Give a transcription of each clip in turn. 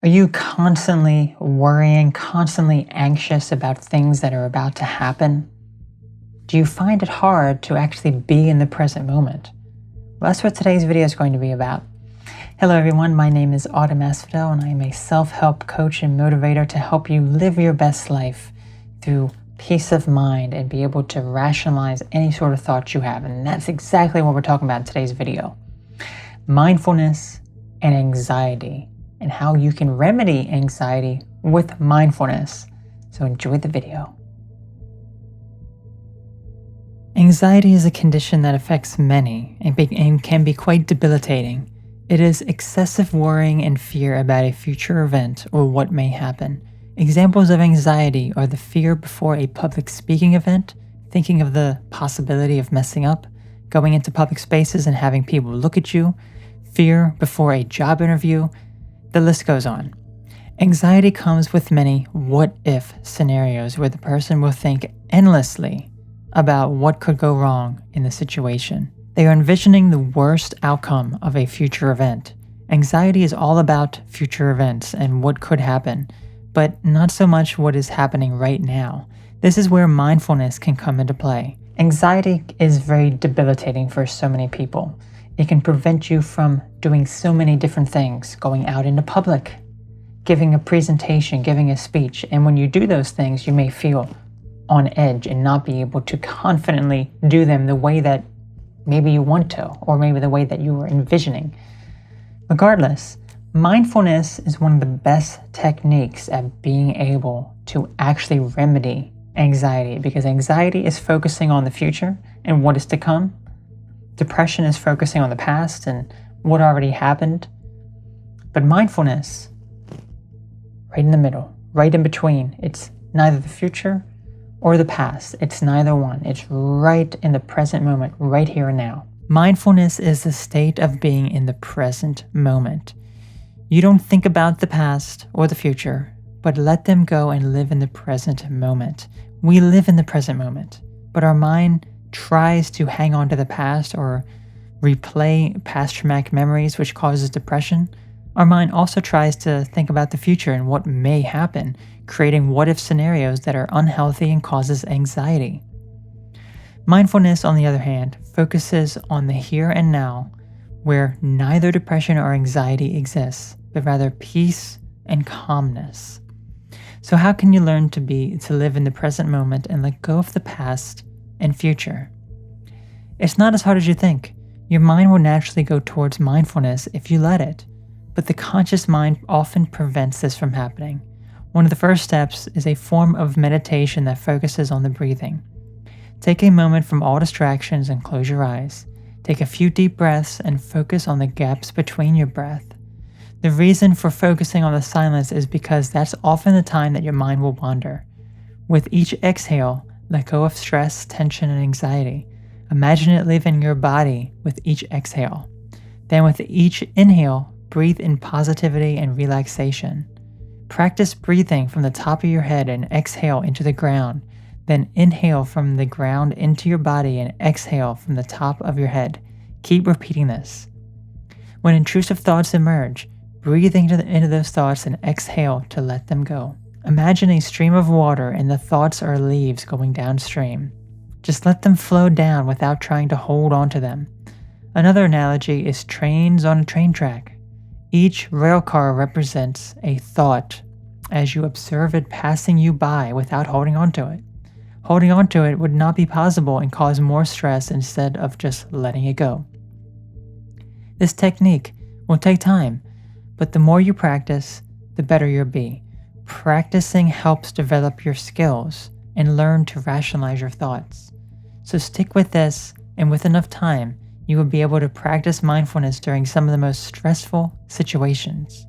Are you constantly worrying, constantly anxious about things that are about to happen? Do you find it hard to actually be in the present moment? Well, that's what today's video is going to be about. Hello everyone, my name is Autumn Asphodel and I am a self-help coach and motivator to help you live your best life through peace of mind and be able to rationalize any sort of thoughts you have. And that's exactly what we're talking about in today's video. Mindfulness and anxiety, and how you can remedy anxiety with mindfulness. So enjoy the video. Anxiety is a condition that affects many and can be quite debilitating. It is excessive worrying and fear about a future event or what may happen. Examples of anxiety are the fear before a public speaking event, thinking of the possibility of messing up, going into public spaces and having people look at you, fear before a job interview. The list goes on. Anxiety comes with many what-if scenarios where the person will think endlessly about what could go wrong in the situation. They are envisioning the worst outcome of a future event. Anxiety is all about future events and what could happen, but not so much what is happening right now. This is where mindfulness can come into play. Anxiety is very debilitating for so many people. It can prevent you from doing so many different things, going out into public, giving a presentation, giving a speech. And when you do those things, you may feel on edge and not be able to confidently do them the way that maybe you want to, or maybe the way that you were envisioning. Regardless, mindfulness is one of the best techniques at being able to actually remedy anxiety, because anxiety is focusing on the future and what is to come. Depression is focusing on the past and what already happened. But mindfulness, right in the middle, right in between. It's neither the future or the past. It's neither one. It's right in the present moment, right here and now. Mindfulness is the state of being in the present moment. You don't think about the past or the future, but let them go and live in the present moment. We live in the present moment, but our mind tries to hang on to the past or replay past traumatic memories, which causes depression. Our mind also tries to think about the future and what may happen, creating what-if scenarios that are unhealthy and causes anxiety. Mindfulness, on the other hand, focuses on the here and now, where neither depression or anxiety exists, but rather peace and calmness. So how can you learn to live in the present moment and let go of the past and future? It's not as hard as you think. Your mind will naturally go towards mindfulness if you let it, but the conscious mind often prevents this from happening. One of the first steps is a form of meditation that focuses on the breathing. Take a moment from all distractions and close your eyes. Take a few deep breaths and focus on the gaps between your breath. The reason for focusing on the silence is because that's often the time that your mind will wander. With each exhale, let go of stress, tension, and anxiety. Imagine it leaving your body with each exhale. Then with each inhale, breathe in positivity and relaxation. Practice breathing from the top of your head and exhale into the ground. Then inhale from the ground into your body and exhale from the top of your head. Keep repeating this. When intrusive thoughts emerge, breathe into those thoughts and exhale to let them go. Imagine a stream of water and the thoughts are leaves going downstream. Just let them flow down without trying to hold on to them. Another analogy is trains on a train track. Each rail car represents a thought as you observe it passing you by without holding on to it. Holding on to it would not be possible and cause more stress instead of just letting it go. This technique will take time, but the more you practice, the better you'll be. Practicing helps develop your skills and learn to rationalize your thoughts. So stick with this, and with enough time, you will be able to practice mindfulness during some of the most stressful situations.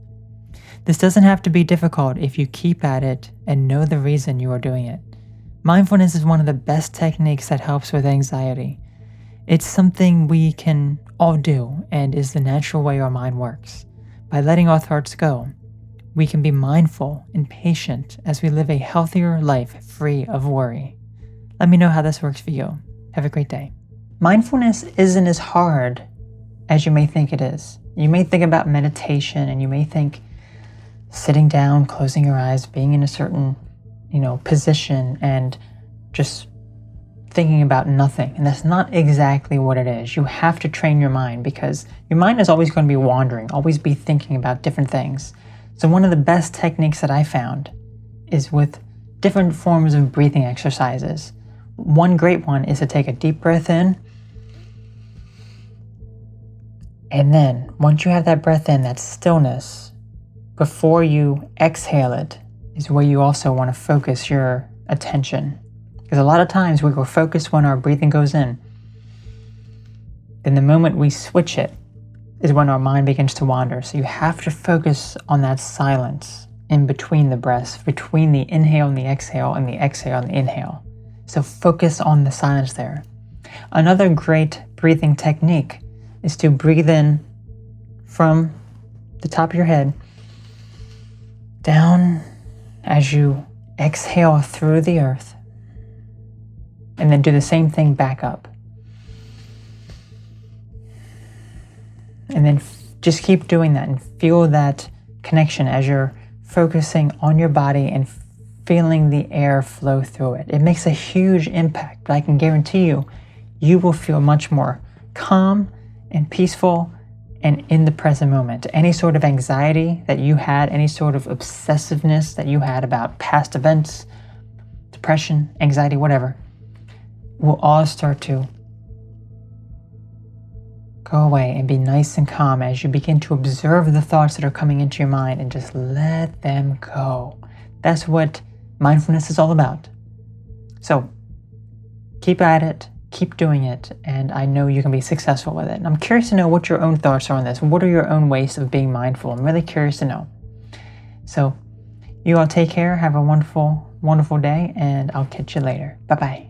This doesn't have to be difficult if you keep at it and know the reason you are doing it. Mindfulness is one of the best techniques that helps with anxiety. It's something we can all do and is the natural way our mind works. By letting our thoughts go, we can be mindful and patient as we live a healthier life free of worry. Let me know how this works for you. Have a great day. Mindfulness isn't as hard as you may think it is. You may think about meditation and you may think, sitting down, closing your eyes, being in a certain, position, and just thinking about nothing. And that's not exactly what it is. You have to train your mind, because your mind is always going to be wandering, always be thinking about different things. So one of the best techniques that I found is with different forms of breathing exercises. One great one is to take a deep breath in, and then once you have that breath in, that stillness, before you exhale it, is where you also want to focus your attention. Because a lot of times we go focused when our breathing goes in. Then the moment we switch it is when our mind begins to wander. So you have to focus on that silence in between the breaths, between the inhale and the exhale, and the exhale and the inhale. So focus on the silence there. Another great breathing technique is to breathe in from the top of your head down as you exhale through the earth, and then do the same thing back up. And then just keep doing that and feel that connection as you're focusing on your body and feeling the air flow through it. It makes a huge impact, but I can guarantee you, you will feel much more calm and peaceful and in the present moment. Any sort of anxiety that you had, any sort of obsessiveness that you had about past events, depression, anxiety, whatever, will all start to go away and be nice and calm as you begin to observe the thoughts that are coming into your mind and just let them go. That's what mindfulness is all about. So keep at it, keep doing it, and I know you can be successful with it. And I'm curious to know what your own thoughts are on this. What are your own ways of being mindful? I'm really curious to know. So you all take care, have a wonderful, wonderful day, and I'll catch you later. Bye-bye.